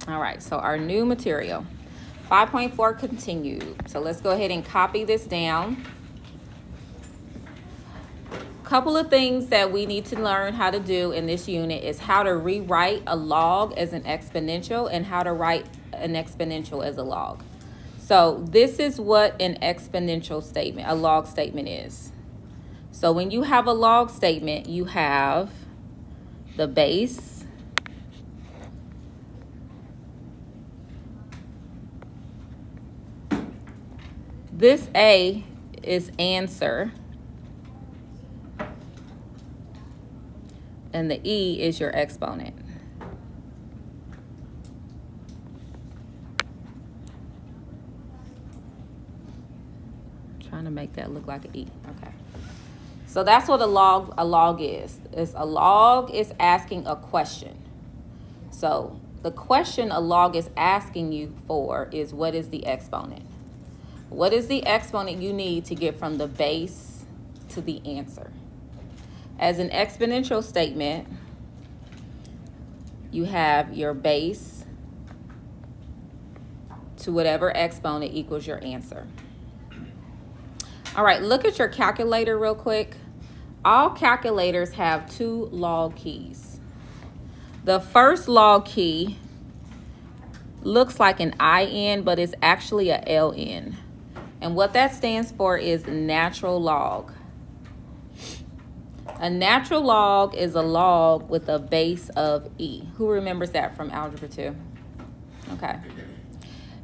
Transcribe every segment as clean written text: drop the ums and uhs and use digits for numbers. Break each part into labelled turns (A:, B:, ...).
A: All right, so our new material, 5.4 continued. So let's go ahead and copy this down. Couple of things that we need to learn how to do in this unit is how to rewrite a log as an exponential and how to write an exponential as a log. So this is what an exponential statement, a log statement is. So when you have a log statement, you have the base, this A is answer, and the E is your exponent. Trying to make that look like an E. Okay. So that's what a log is. A log is asking a question. So the question a log is asking you for is, what is the exponent? What is the exponent you need to get from the base to the answer? As an exponential statement, you have your base to whatever exponent equals your answer. All right, look at your calculator real quick. All calculators have two log keys. The first log key looks like an IN, but it's actually a LN. And what that stands for is natural log. A natural log is a log with a base of E. Who remembers that from Algebra 2? Okay.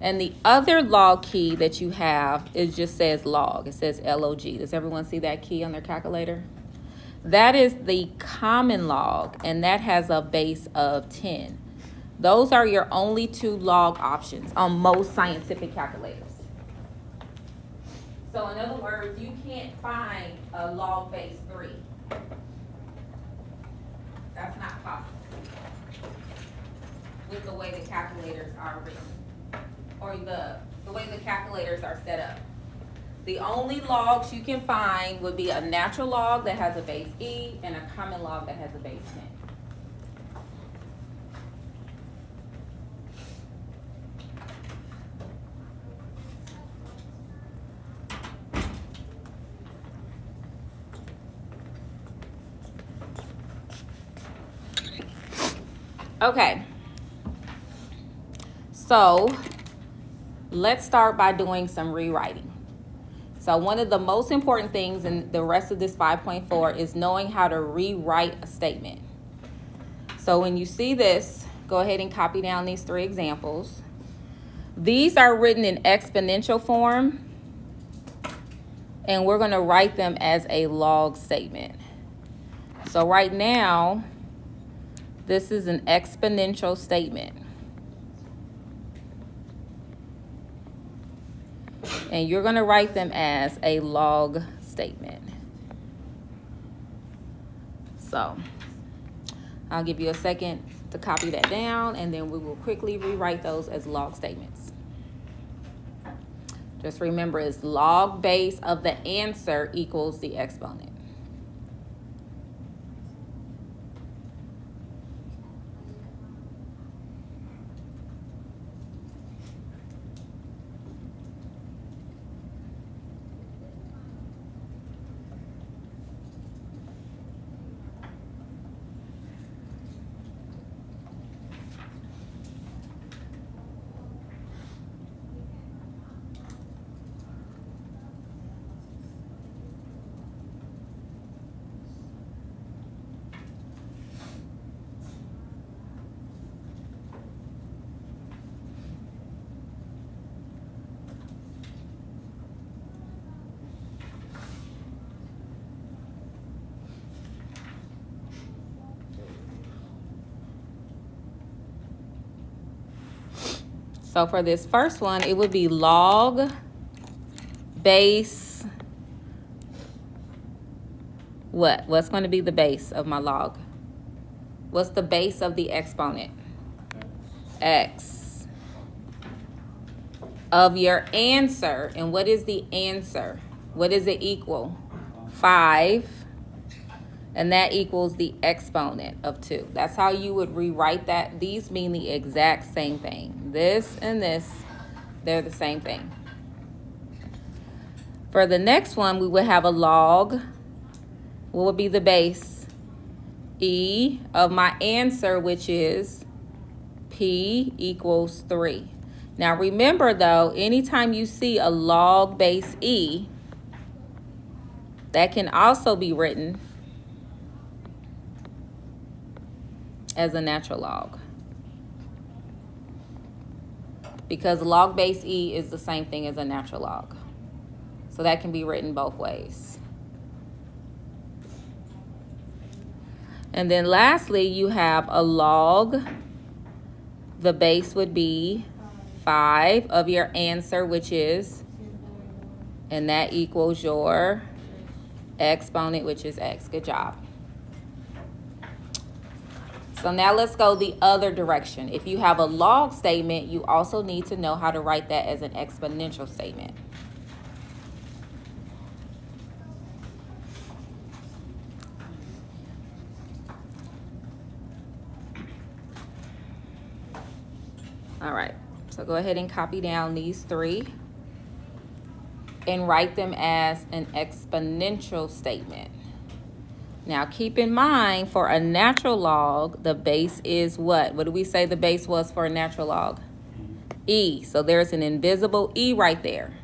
A: And the other log key that you have, it just says log. It says LOG. Does everyone see that key on their calculator? That is the common log, and that has a base of 10. Those are your only two log options on most scientific calculators. So in other words, you can't find a log base 3. That's not possible with the way the calculators are written, or the way the calculators are set up. The only logs you can find would be a natural log that has a base E and a common log that has a base 10. Okay, so let's start by doing some rewriting. So one of the most important things in the rest of this 5.4 is knowing how to rewrite a statement. So when you see this, go ahead and copy down these 3 examples. These are written in exponential form, and we're going to write them as a log statement. So right now, this is an exponential statement. And you're going to write them as a log statement. So I'll give you a second to copy that down, and then we will quickly rewrite those as log statements. Just remember, it's log base of the answer equals the exponent. So for this first one, it would be log base, what? What's going to be the base of my log? What's the base of the exponent? X. Of your answer. And what is the answer? What is it equal? 5. And that equals the exponent of 2. That's how you would rewrite that. These mean the exact same thing. This and this, they're the same thing. For the next one, we would have a log. What would be the base? E of my answer, which is P equals 3. Now remember though, anytime you see a log base E, that can also be written as a natural log. Because log base E is the same thing as a natural log. So that can be written both ways. And then lastly, you have a log. The base would be 5 of your answer, which is, and that equals your exponent, which is x. Good job. So now let's go the other direction. If you have a log statement, you also need to know how to write that as an exponential statement. All right, so go ahead and copy down these 3 and write them as an exponential statement. Now keep in mind, for a natural log, the base is what? What do we say the base was for a natural log? E. So there's an invisible E right there.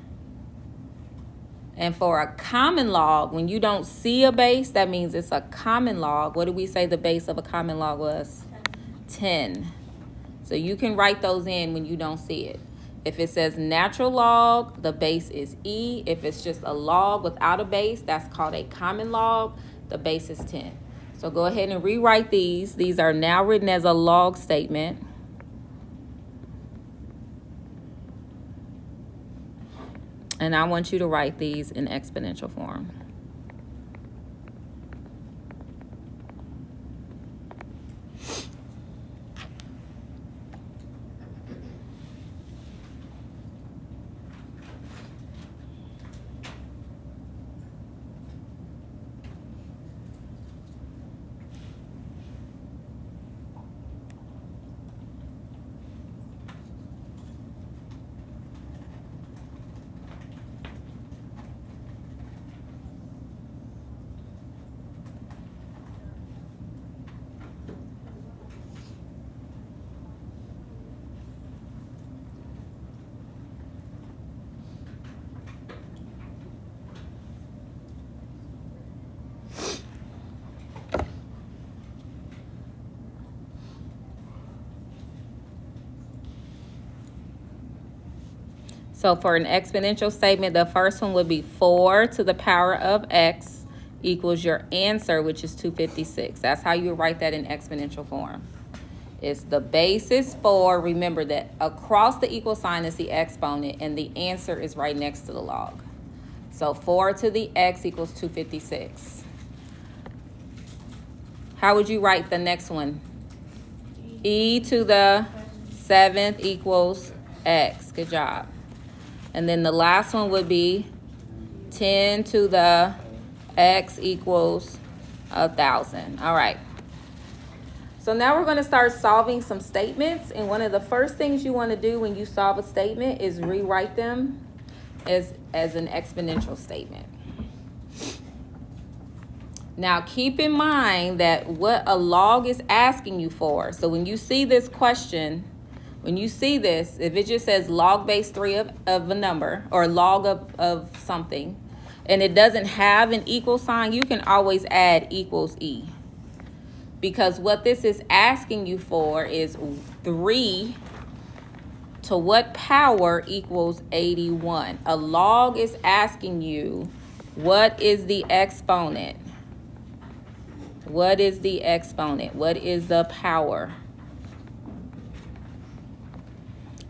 A: And for a common log, when you don't see a base, that means it's a common log. What do we say the base of a common log was? 10. So you can write those in when you don't see it. If it says natural log, the base is E. If it's just a log without a base, that's called a common log. The base is 10. So go ahead and rewrite these. These are now written as a log statement. And I want you to write these in exponential form. So for an exponential statement, the first one would be 4 to the power of x equals your answer, which is 256. That's how you write that in exponential form. It's the base is 4. Remember that across the equal sign is the exponent, and the answer is right next to the log. So 4 to the x equals 256. How would you write the next one? E to the 7th equals x. Good job. And then the last one would be 10 to the x equals 1,000. All right. So now we're going to start solving some statements. And one of the first things you want to do when you solve a statement is rewrite them as an exponential statement. Now keep in mind that what a log is asking you for. So when you see this question, when you see this, if it just says log base 3 of a number or log of something, and it doesn't have an equal sign, you can always add equals E. Because what this is asking you for is 3 to what power equals 81. A log is asking you, what is the exponent? What is the exponent? What is the power?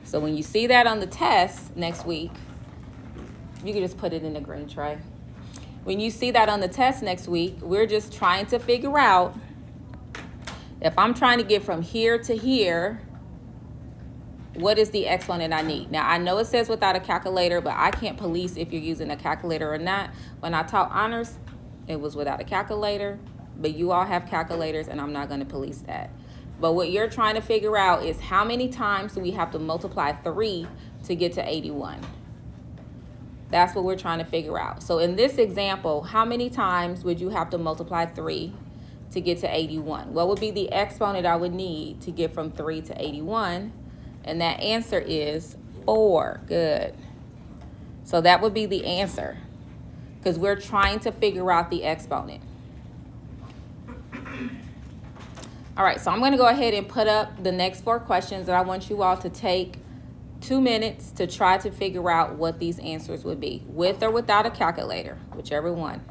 A: So when you see that on the test next week, you can just put it in the green tray. When you see that on the test next week, we're just trying to figure out if I'm trying to get from here to here, what is the exponent I need? Now, I know it says without a calculator, but I can't police if you're using a calculator or not. When I taught honors, it was without a calculator. but you all have calculators and I'm not going to police that. But what you're trying to figure out is how many times do we have to multiply 3 to get to 81? That's what we're trying to figure out. So in this example, how many times would you have to multiply 3 to get to 81? What would be the exponent I would need to get from 3 to 81? And that answer is 4. Good. So that would be the answer, because we're trying to figure out the exponent. All right, so I'm going to go ahead and put up the next 4 questions, and I want you all to take 2 minutes to try to figure out what these answers would be, with or without a calculator, whichever one.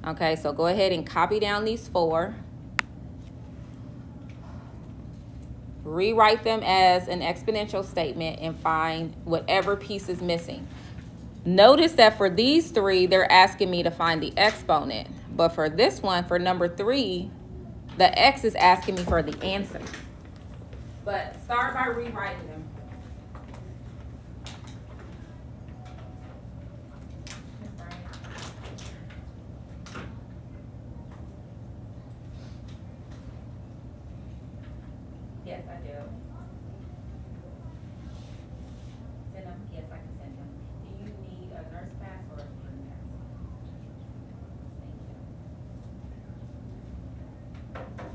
A: Okay, so go ahead and copy down these 4. Rewrite them as an exponential statement and find whatever piece is missing. Notice that for these 3, they're asking me to find the exponent. But for this one, for number 3, the X is asking me for the answer. But start by rewriting them. Yes, I do. Send them? Yes, I can send them. Do you need a nurse pass or a student pass? Thank you.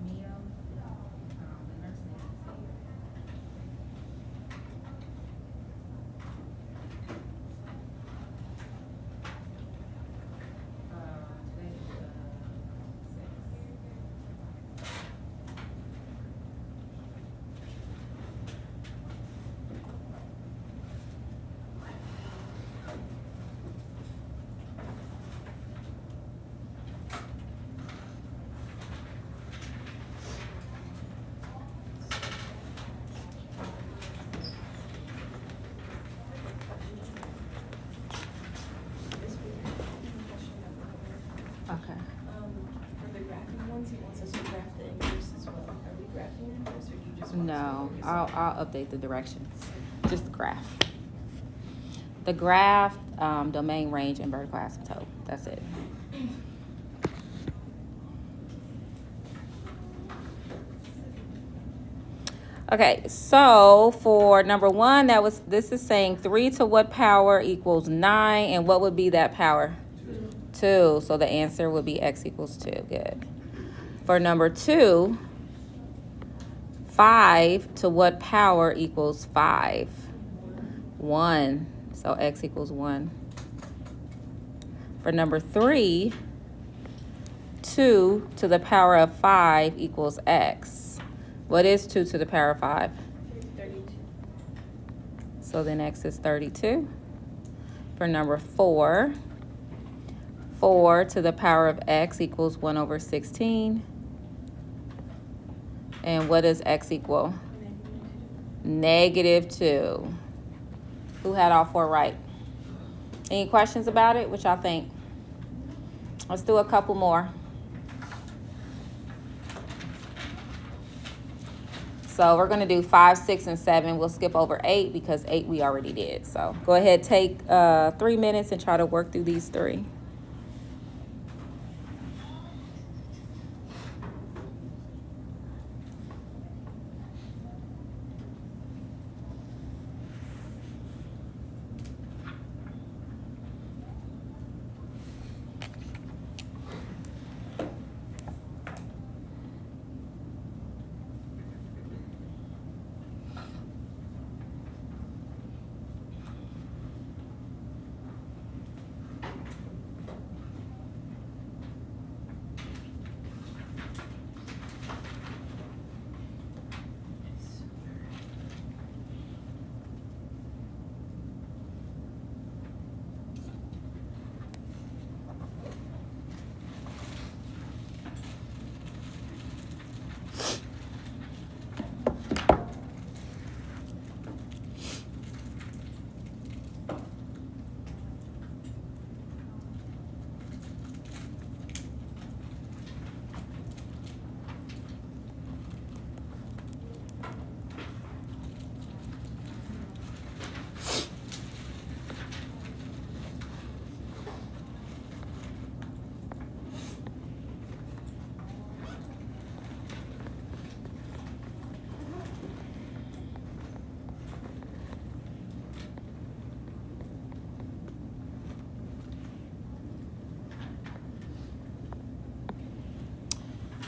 A: Mia, the nurse needs to see you. Today's the 6th. Okay.
B: For the graphing ones, he wants us to graph the inverse as well. Are we graphing the inverse, or do you just want us to
A: No,
B: focus
A: I'll update the directions. Just the graph. The graph, domain range, and vertical asymptote. That's it. Okay, so for number 1, this is saying 3 to what power equals 9, and what would be that power? 2. So the answer would be x equals 2. Good. For number 2, 5 to what power equals 5? 1. So x equals 1. For number 3, 2 to the power of 5 equals x. What is 2 to the power of 5?
B: 32.
A: So then x is 32. For number 4, 4 to the power of x equals 1 over 16. And what does x equal? -2. Who had all 4 right? Any questions about it? What y'all think? Let's do a couple more. So we're going to do 5, 6, and 7. We'll skip over 8 because 8 we already did. So go ahead, take 3 minutes and try to work through these 3.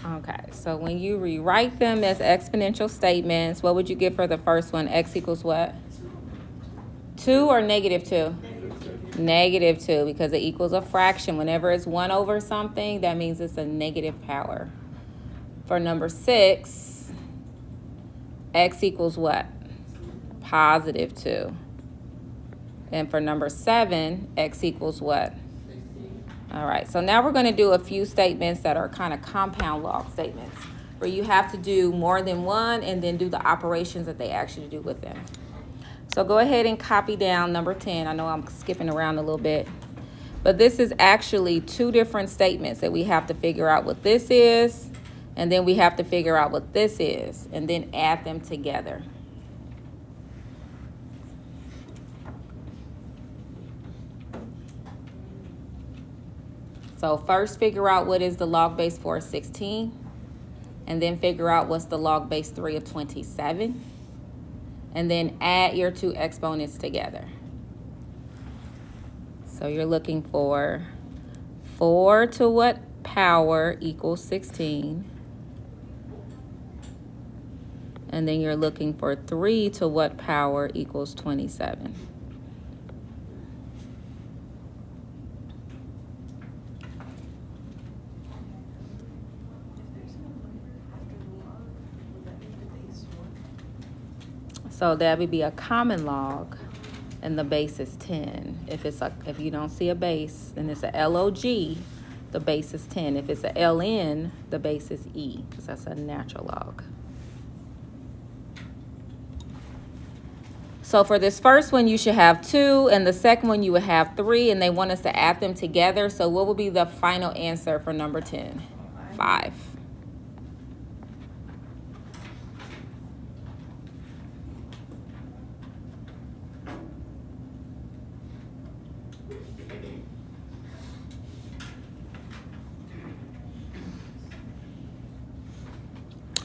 A: Okay, so when you rewrite them as exponential statements, what would you get for the first one? X equals what? 2 or negative 2? Negative 2, because it equals a fraction. Whenever it's 1 over something, that means it's a negative power. For number 6, x equals what? Positive 2. And for number 7, x equals what? All right, so now we're going to do a few statements that are kind of compound log statements, where you have to do more than one and then do the operations that they ask you to do with them. So go ahead and copy down number 10. I know I'm skipping around a little bit, but this is actually 2 different statements that we have to figure out what this is, and then we have to figure out what this is, and then add them together. So first figure out what is the log base 4 of 16, and then figure out what's the log base 3 of 27, and then add your 2 exponents together. So you're looking for 4 to what power equals 16, and then you're looking for 3 to what power equals 27. So that would be a common log, and the base is 10. If you don't see a base, then it's a log, the base is 10. If it's a ln, the base is e, because that's a natural log. So for this first one, you should have 2, and the second one you would have 3, and they want us to add them together. So what will be the final answer for number 10? 5.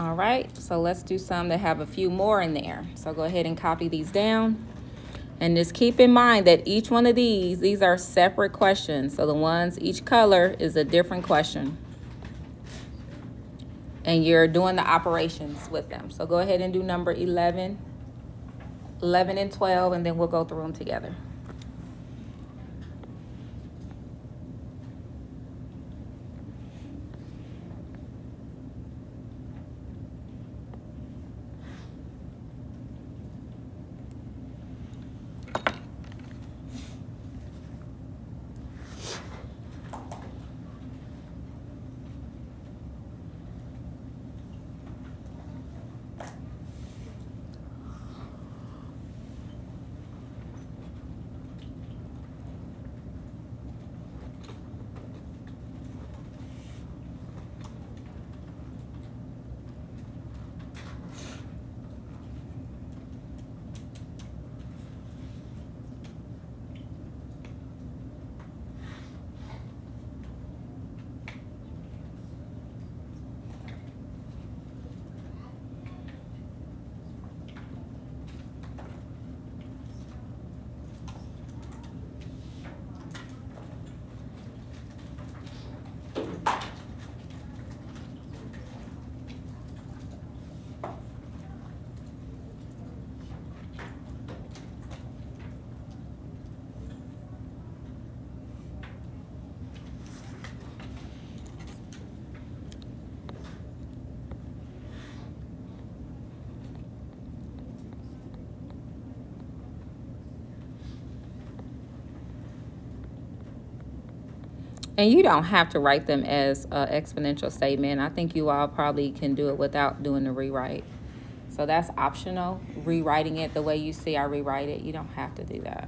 A: All right, so let's do some that have a few more in there. So go ahead and copy these down. And just keep in mind that each one of these are separate questions. So the ones, each color is a different question. And you're doing the operations with them. So go ahead and do number 11, 11 and 12, and then we'll go through them together. And you don't have to write them as an exponential statement. I think you all probably can do it without doing the rewrite. So that's optional, rewriting it the way you see I rewrite it. You don't have to do that.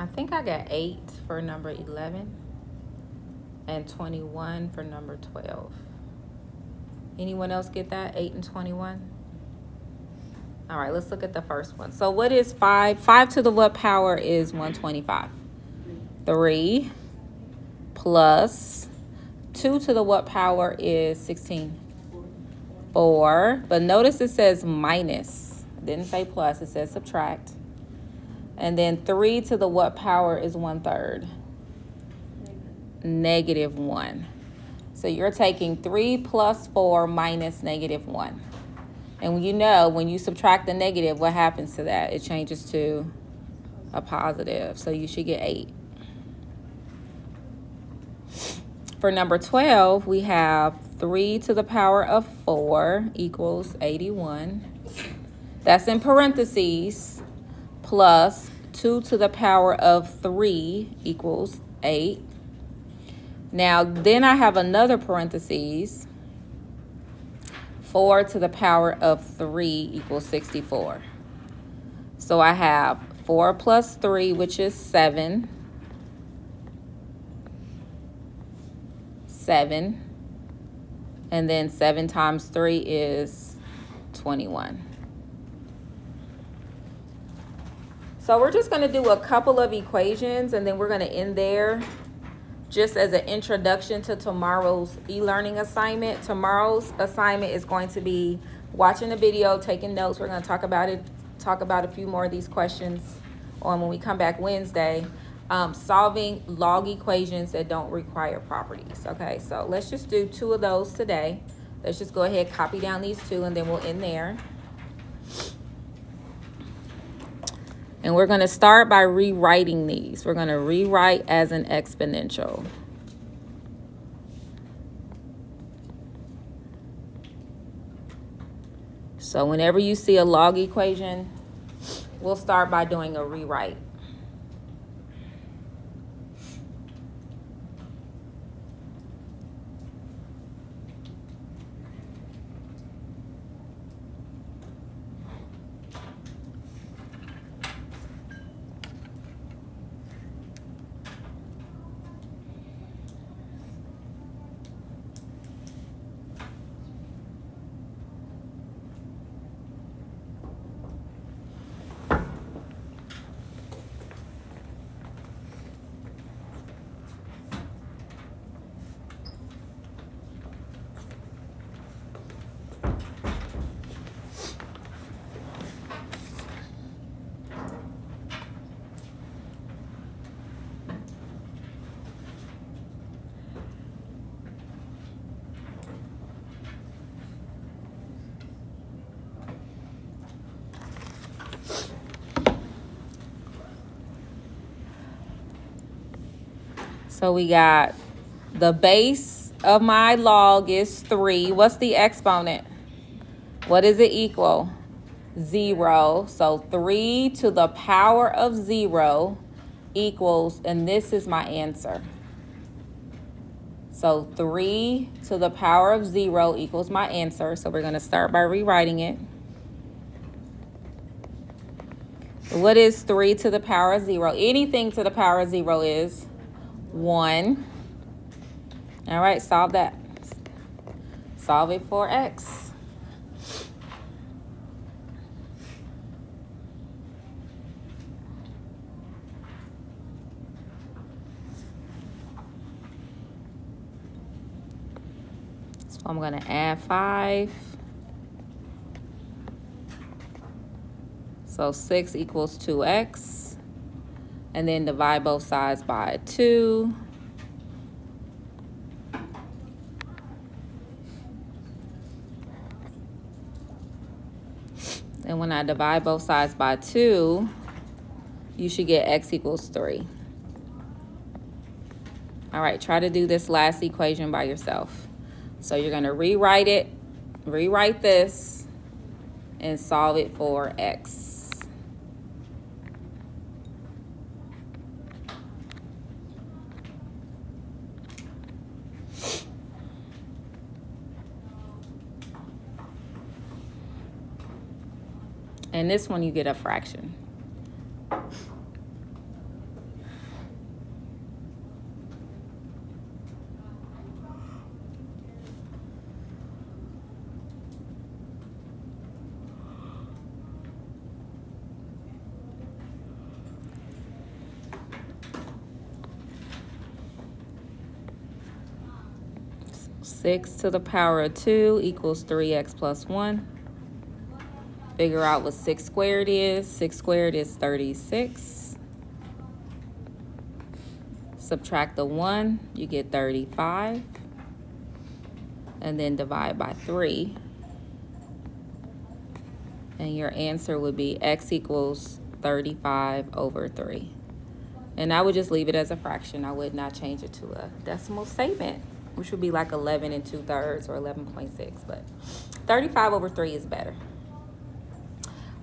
A: I think I got 8 for number 11 and 21 for number 12. Anyone else get that? 8 and 21? All right, let's look at the first one. So what is 5? 5 to the what power is 125? 3 plus 2 to the what power is 16? 4. But notice it says minus. It didn't say plus, it says subtract. And then 3 to the what power is 1/3? -1. So you're taking 3 plus 4 minus -1. And you know, when you subtract the negative, what happens to that? It changes to a positive. So you should get 8. For number 12, we have 3 to the power of 4 equals 81. That's in parentheses, plus 2 to the power of 3 equals 8. Now, then I have another parentheses. 4 to the power of 3 equals 64. So I have 4 plus 3, which is 7. 7. And then 7 times 3 is 21. So we're just going to do a couple of equations, and then we're going to end there. Just as an introduction to tomorrow's e-learning assignment. Tomorrow's assignment is going to be watching the video, taking notes. We're going to talk about a few more of these questions on when we come back Wednesday. Solving log equations that don't require properties. Okay, so let's just do 2 of those today. Let's just go ahead, copy down these 2, and then we'll end there. And we're going to start by rewriting these. We're going to rewrite as an exponential. So whenever you see a log equation, we'll start by doing a rewrite. So we got the base of my log is 3. What's the exponent? What does it equal? 0. So 3 to the power of 0 equals, and this is my answer. So 3 to the power of 0 equals my answer. So we're going to start by rewriting it. What is 3 to the power of 0? Anything to the power of 0 is 1. All right, solve that. Solve it for x. So I'm going to add 5. So 6 equals 2x. And then divide both sides by 2. And when I divide both sides by 2, you should get x equals 3. All right, try to do this last equation by yourself. So you're going to rewrite it, rewrite this, and solve it for x. And this one you get a fraction. 6 to the power of 2 equals 3x plus 1. Figure out what 6 squared is. 6 squared is 36. Subtract the 1, you get 35. And then divide by 3. And your answer would be x equals 35 over 3. And I would just leave it as a fraction. I would not change it to a decimal statement, which would be like 11 2/3 or 11.6. But 35 over 3 is better.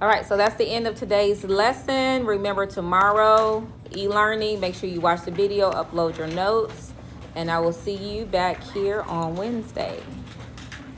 A: All right, so that's the end of today's lesson. Remember, tomorrow, e-learning. Make sure you watch the video, upload your notes, and I will see you back here on Wednesday.